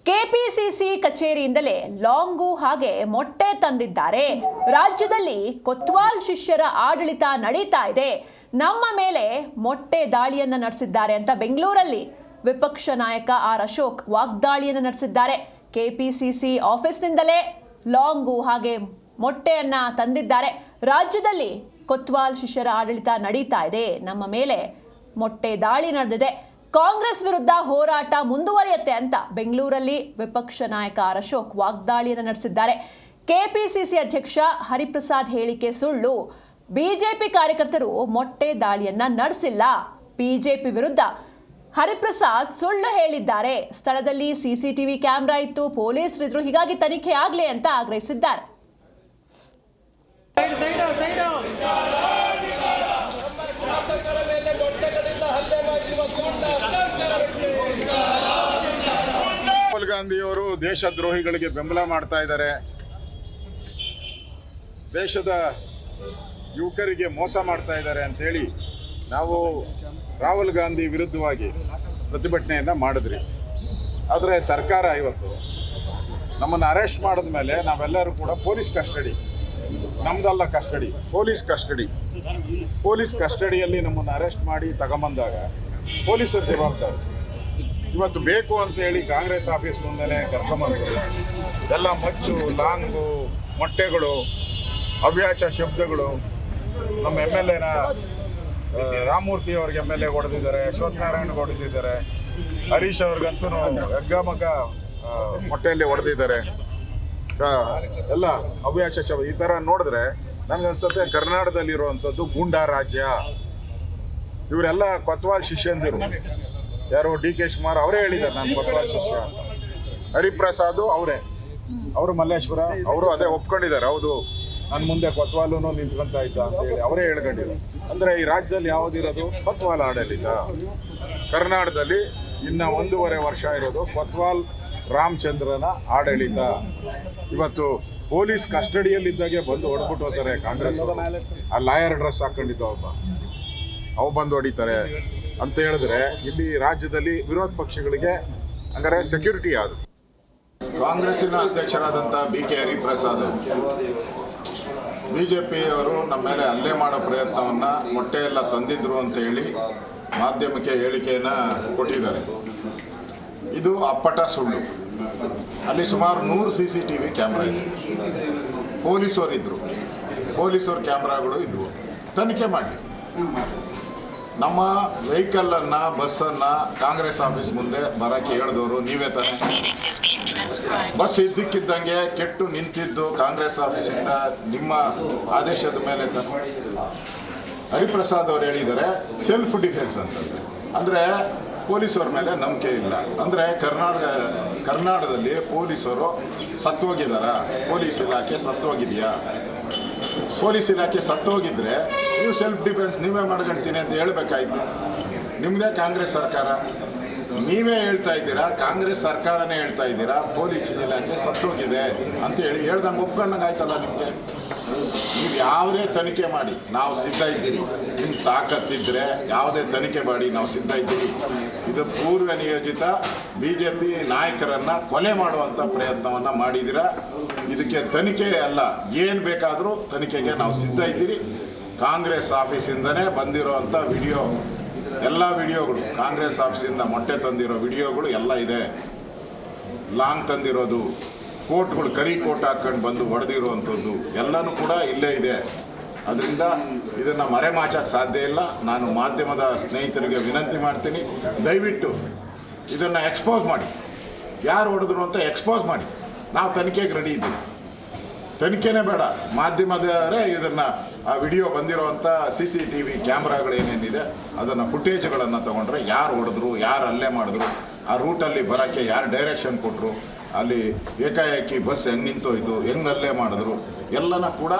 KPCC ಕಚೇರಿಯಿಂದಲೇ long ಹಾಗೆ ಮೊಟ್ಟೆ ತಂದಿದ್ದಾರೆ. ರಾಜ್ಯದಲ್ಲಿ ಕೊತ್ವಾಲ್ ಶಿಷ್ಯರ ಆಡಳಿತ ನಡೀತಾ ಇದೆ, ನಮ್ಮ ಮೇಲೆ ಮೊಟ್ಟೆ ದಾಳಿಯನ್ನ ನಡೆಸಿದ್ದಾರೆ ಅಂತ ಬೆಂಗಳೂರಲ್ಲಿ ವಿಪಕ್ಷ ನಾಯಕ ಆರ್ ಅಶೋಕ್ ವಾಗ್ದಾಳಿಯನ್ನು ನಡೆಸಿದ್ದಾರೆ. ಕೆಪಿಸಿಸಿ ಆಫೀಸ್ನಿಂದಲೇ ಲಾಂಗು ಹಾಗೆ ಮೊಟ್ಟೆಯನ್ನ ತಂದಿದ್ದಾರೆ. ರಾಜ್ಯದಲ್ಲಿ ಕೊತ್ವಾಲ್ ಶಿಷ್ಯರ ಆಡಳಿತ ನಡೀತಾ ಇದೆ, ನಮ್ಮ ಮೇಲೆ ಮೊಟ್ಟೆ ದಾಳಿ ನಡೆದಿದೆ, ಕಾಂಗ್ರೆಸ್ ವಿರುದ್ಧ ಹೋರಾಟ ಮುಂದುವರಿಯುತ್ತೆ ಅಂತ ಬೆಂಗಳೂರಲ್ಲಿ ವಿಪಕ್ಷ ನಾಯಕ ಆರ್ ಅಶೋಕ್ ವಾಗ್ದಾಳಿಯನ್ನು ನಡೆಸಿದ್ದಾರೆ. ಕೆಪಿಸಿಸಿ ಅಧ್ಯಕ್ಷ ಹರಿಪ್ರಸಾದ್ ಹೇಳಿಕೆ ಸುಳ್ಳು, ಬಿಜೆಪಿ ಕಾರ್ಯಕರ್ತರು ಮೊಟ್ಟೆ ದಾಳಿಯನ್ನ ನಡೆಸಿಲ್ಲ, ಬಿಜೆಪಿ ವಿರುದ್ಧ ಹರಿಪ್ರಸಾದ್ ಸುಳ್ಳು ಹೇಳಿದ್ದಾರೆ, ಸ್ಥಳದಲ್ಲಿ ಸಿಸಿಟಿವಿ ಕ್ಯಾಮೆರಾ ಇತ್ತು, ಪೊಲೀಸರಿದ್ರು, ಹೀಗಾಗಿ ತನಿಖೆ ಆಗಲಿ ಅಂತ ಆಗ್ರಹಿಸಿದ್ದಾರೆ. ರಾಹುಲ್ ಗಾಂಧಿಯವರು ದೇಶದ್ರೋಹಿಗಳಿಗೆ ಬೆಂಬಲ ಮಾಡ್ತಾ ಇದ್ದಾರೆ, ದೇಶದ ಯುವಕರಿಗೆ ಮೋಸ ಮಾಡ್ತಾ ಇದ್ದಾರೆ ಅಂತೇಳಿ ನಾವು ರಾಹುಲ್ ಗಾಂಧಿ ವಿರುದ್ಧವಾಗಿ ಪ್ರತಿಭಟನೆಯನ್ನು ಮಾಡಿದ್ರಿ. ಆದರೆ ಸರ್ಕಾರ ಇವತ್ತು ನಮ್ಮನ್ನು ಅರೆಸ್ಟ್ ಮಾಡಿದ ಮೇಲೆ ನಾವೆಲ್ಲರೂ ಕೂಡ ಪೊಲೀಸ್ ಕಸ್ಟಡಿ, ನಮ್ದಲ್ಲ ಕಸ್ಟಡಿ, ಪೊಲೀಸ್ ಕಸ್ಟಡಿಯಲ್ಲಿ ನಮ್ಮನ್ನು ಅರೆಸ್ಟ್ ಮಾಡಿ ತಗೊಂಬಂದಾಗ ಪೊಲೀಸರ ಜವಾಬ್ದಾರಿ. ಇವತ್ತು ಬೇಕು ಅಂತ ಹೇಳಿ ಕಾಂಗ್ರೆಸ್ ಆಫೀಸ್ ಮುಂದೆ ಕರ್ಕೊಂಬಂದು ಎಲ್ಲ ಮಚ್ಚು, ಲಾಂಗು, ಮೊಟ್ಟೆಗಳು, ಅವ್ಯಾಚ ಶಬ್ದಗಳು, ನಮ್ಮ MLA ರಾಮಮೂರ್ತಿ ಅವ್ರಿಗೆ MLA ಹೊಡೆದಿದ್ದಾರೆ, ಅಶ್ವಥ್ ನಾರಾಯಣ್ ಹೊಡೆದಿದ್ದಾರೆ, ಹರೀಶ್ ಅವ್ರಿಗಂತೂ ಹೆಗ್ಗಮಗ ಮೊಟ್ಟೆಯಲ್ಲಿ ಹೊಡೆದಿದ್ದಾರೆ. ಎಲ್ಲ ಅವ್ಯಾಚ ಶಬ್ದ ಈ ಥರ ನೋಡಿದ್ರೆ ನನಗನ್ಸುತ್ತೆ ಕರ್ನಾಟಕದಲ್ಲಿರುವಂಥದ್ದು ಗೂಂಡಾ ರಾಜ್ಯ. ಇವರೆಲ್ಲ ಕೊತ್ವಾಲ್ ಶಿಷ್ಯಂದಿರು. ಯಾರು DK ಶಿವಕುಮಾರ್ ಅವರೇ ಹೇಳಿದ್ದಾರೆ ನಾನು ಕೊತ್ವಾಲ್ ಶಿಷ್ಯ. ಹರಿಪ್ರಸಾದ್ ಅವರು ಮಲ್ಲೇಶ್ವರ ಅವರು ಅದೇ ಒಪ್ಕೊಂಡಿದ್ದಾರೆ, ಹೌದು ನನ್ನ ಮುಂದೆ ಕೊತ್ವಾಲು ನಿಂತ್ಕೊಂತ ಇದ್ದ ಅಂತ ಹೇಳಿ ಅವರೇ ಹೇಳ್ಕೊಂಡಿದ್ದಾರೆ. ಅಂದರೆ ಈ ರಾಜ್ಯದಲ್ಲಿ ಯಾವುದಿರೋದು ಕೊತ್ವಾಲ್ ಆಡಳಿತ. ಕರ್ನಾಟಕದಲ್ಲಿ ಇನ್ನು 1.5 ವರ್ಷ ಇರೋದು ಕೊತ್ವಾಲ್ ರಾಮಚಂದ್ರನ ಆಡಳಿತ. ಇವತ್ತು ಪೊಲೀಸ್ ಕಸ್ಟಡಿಯಲ್ಲಿದ್ದಾಗೆ ಬಂದು ಹೊಡ್ಬಿಟ್ಟು ಹೋಗ್ತಾರೆ ಕಾಂಗ್ರೆಸ್. ಆ ಲಾಯರ್ ಡ್ರೆಸ್ ಹಾಕೊಂಡಿದ್ದ ಅವು ಬಂದು ಹೊಡಿತಾರೆ ಅಂತ ಹೇಳಿದ್ರೆ ಇಲ್ಲಿ ರಾಜ್ಯದಲ್ಲಿ ವಿರೋಧ ಪಕ್ಷಗಳಿಗೆ ಹಂಗಾರೆ ಸೆಕ್ಯೂರಿಟಿ ಯಾವುದು? ಕಾಂಗ್ರೆಸ್ಸಿನ ಅಧ್ಯಕ್ಷರಾದಂಥ BK ಹರಿಪ್ರಸಾದ್ BJPಯವರು ನಮ್ಮ ಮೇಲೆ ಹಲ್ಲೆ ಮಾಡೋ ಪ್ರಯತ್ನವನ್ನು ಮೊಟ್ಟೆ ಎಲ್ಲ ತಂದಿದ್ರು ಅಂತ ಹೇಳಿ ಮಾಧ್ಯಮಕ್ಕೆ ಹೇಳಿಕೆಯನ್ನು ಕೊಟ್ಟಿದ್ದಾರೆ. ಇದು ಅಪ್ಪಟ ಸುಳ್ಳು. ಅಲ್ಲಿ ಸುಮಾರು 100 CCTV ಕ್ಯಾಮ್ರಾ ಇದೆ, ಪೊಲೀಸರು ಕ್ಯಾಮ್ರಾಗಳು ಇದ್ವು. ತನಿಖೆ ಮಾಡಲಿ. ನಮ್ಮ ವೆಹಿಕಲನ್ನು, ಬಸ್ಸನ್ನು ಕಾಂಗ್ರೆಸ್ ಆಫೀಸ್ ಮುಂದೆ ಬರೋಕ್ಕೆ ಹೇಳಿದವರು ನೀವೇ ತಾನೆ. ಬಸ್ ಇದ್ದಕ್ಕಿದ್ದಂಗೆ ಕೆಟ್ಟು ನಿಂತಿದ್ದು ಕಾಂಗ್ರೆಸ್ ಆಫೀಸಿಂದ ನಿಮ್ಮ ಆದೇಶದ ಮೇಲೆ ತಾನೆ. ಹರಿಪ್ರಸಾದ್ ಅವರು ಹೇಳಿದ್ದಾರೆ ಸೆಲ್ಫ್ ಡಿಫೆನ್ಸ್ ಅಂತಂದರೆ, ಅಂದರೆ ಪೊಲೀಸರ ಮೇಲೆ ನಂಬಿಕೆ ಇಲ್ಲ. ಅಂದರೆ ಕರ್ನಾಟಕದಲ್ಲಿ ಪೊಲೀಸರು ಸತ್ತೋಗಿದ್ದಾರಾ? ಪೊಲೀಸ್ ಇಲಾಖೆ ಸತ್ತೋಗಿದೆಯಾ? ಪೊಲೀಸ್ ಇಲಾಖೆ ಸತ್ತೋಗಿದ್ರೆ ನೀವು ಸೆಲ್ಫ್ ಡಿಫೆನ್ಸ್ ನೀವೇ ಮಾಡ್ಕೊಳ್ತೀನಿ ಅಂತ ಹೇಳ್ಬೇಕಾಯ್ತು. ನಿಮ್ಮದೇ ಕಾಂಗ್ರೆಸ್ ಸರ್ಕಾರ, ನೀವೇ ಹೇಳ್ತಾ ಇದ್ದೀರಾ, ಕಾಂಗ್ರೆಸ್ ಸರ್ಕಾರನೇ ಹೇಳ್ತಾ ಇದ್ದೀರಾ ಪೊಲೀಸ್ ಇಲಾಖೆ ಸತ್ತೋಗಿದೆ ಅಂತೇಳಿ ಹೇಳ್ದಂಗೆ ಒಪ್ಕೊಂಡಂಗೆ ಆಯ್ತಲ್ಲ ನಿಮಗೆ. ನೀವು ಯಾವುದೇ ತನಿಖೆ ಮಾಡಿ ನಾವು ಸಿದ್ಧ ಇದ್ದೀರಿ. ನಿಮ್ಮ ತಾಕತ್ತಿದ್ದರೆ ಯಾವುದೇ ತನಿಖೆ ಮಾಡಿ ನಾವು ಸಿದ್ಧ ಇದ್ದೀರಿ. ಇದು ಪೂರ್ವ ನಿಯೋಜಿತ BJP ನಾಯಕರನ್ನು ಕೊಲೆ ಮಾಡುವಂಥ ಪ್ರಯತ್ನವನ್ನು ಮಾಡಿದ್ದೀರಾ. ಇದಕ್ಕೆ ತನಿಖೆ ಅಲ್ಲ, ಏನು ಬೇಕಾದರೂ ತನಿಖೆಗೆ ನಾವು ಸಿದ್ಧ ಇದ್ದೀರಿ. ಕಾಂಗ್ರೆಸ್ ಆಫೀಸಿಂದನೇ ಬಂದಿರೋವಂಥ ಎಲ್ಲ ವಿಡಿಯೋಗಳು, ಕಾಂಗ್ರೆಸ್ ಆಫೀಸಿಂದ ಮೊಟ್ಟೆ ತಂದಿರೋ ವಿಡಿಯೋಗಳು ಎಲ್ಲ ಇದೆ. ಲಾಂಗ್ ತಂದಿರೋದು, ಕೋಟ್ಗಳು, ಕರಿ ಕೋಟ್ ಹಾಕ್ಕೊಂಡು ಬಂದು ಹೊಡೆದಿರುವಂಥದ್ದು ಎಲ್ಲನೂ ಕೂಡ ಇಲ್ಲೇ ಇದೆ. ಅದರಿಂದ ಇದನ್ನು ಮರೆಮಾಚಕ್ಕೆ ಸಾಧ್ಯ ಇಲ್ಲ. ನಾನು ಮಾಧ್ಯಮದ ಸ್ನೇಹಿತರಿಗೆ ವಿನಂತಿ ಮಾಡ್ತೀನಿ, ದಯವಿಟ್ಟು ಇದನ್ನು ಎಕ್ಸ್ಪೋಸ್ ಮಾಡಿ, ಯಾರು ಹೊಡೆದ್ರು ಅಂತ ಎಕ್ಸ್ಪೋಸ್ ಮಾಡಿ. ನಾವು ತನಿಖೆಗೆ ರೆಡಿ ಇದ್ದೀವಿ. ತನಿಖೆನೇ ಬೇಡ, ಮಾಧ್ಯಮದವರೇ ಇದನ್ನು ಆ ವಿಡಿಯೋ ಬಂದಿರೋವಂಥ CCTV ಕ್ಯಾಮ್ರಾಗಳೇನೇನಿದೆ ಅದನ್ನು ಫುಟೇಜ್ಗಳನ್ನು ತೊಗೊಂಡ್ರೆ ಯಾರು ಹೊಡೆದ್ರು, ಯಾರು ಹಲ್ಲೆ ಮಾಡಿದ್ರು, ಆ ರೂಟಲ್ಲಿ ಬರೋಕ್ಕೆ ಯಾರು ಡೈರೆಕ್ಷನ್ ಕೊಟ್ಟರು, ಅಲ್ಲಿ ಏಕಾಏಕಿ ಬಸ್ ಹೆಂಗೆ ನಿಂತೋಯ್ತು, ಹೆಂಗೆ ಹಲ್ಲೆ ಮಾಡಿದ್ರು ಎಲ್ಲನ ಕೂಡ